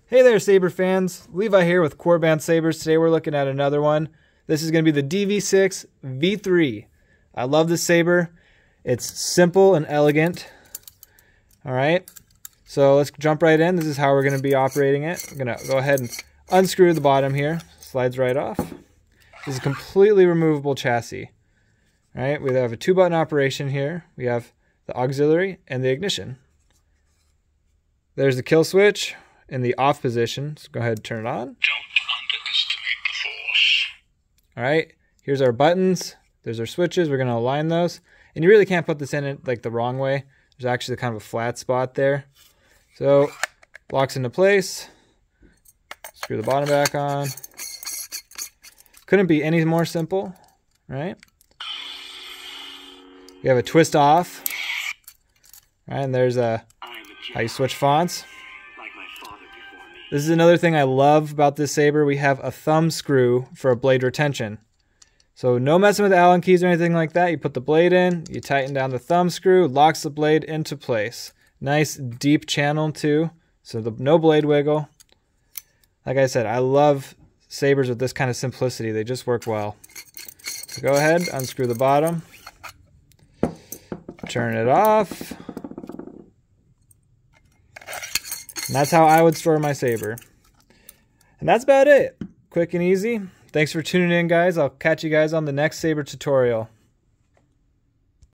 Hey there, saber fans. Levi here with Korbanth Sabers. Today we're looking at another one. This is going to be the DV6-V3. I love this saber. It's simple and elegant. All right, so let's jump right in. This is how we're going to be operating it. I'm going to go ahead and unscrew the bottom here. Slides right off. This is a completely removable chassis. All right, we have a 2-button operation here. We have the auxiliary and the ignition. There's the kill switch in the off position, so go ahead and turn it on. Don't underestimate the force. All right, here's our buttons. There's our switches. We're going to align those. And you really can't put this in it like the wrong way. There's actually kind of a flat spot there. So, locks into place. Screw the bottom back on. Couldn't be any more simple, right? We have a twist off. All right, and there's how you switch fonts. This is another thing I love about this saber. We have a thumb screw for a blade retention. So no messing with Allen keys or anything like that. You put the blade in, you tighten down the thumb screw, locks the blade into place. Nice deep channel too, so no blade wiggle. Like I said, I love sabers with this kind of simplicity. They just work well. So go ahead, unscrew the bottom, turn it off. And that's how I would store my saber. And that's about it. Quick and easy. Thanks for tuning in, guys. I'll catch you guys on the next saber tutorial.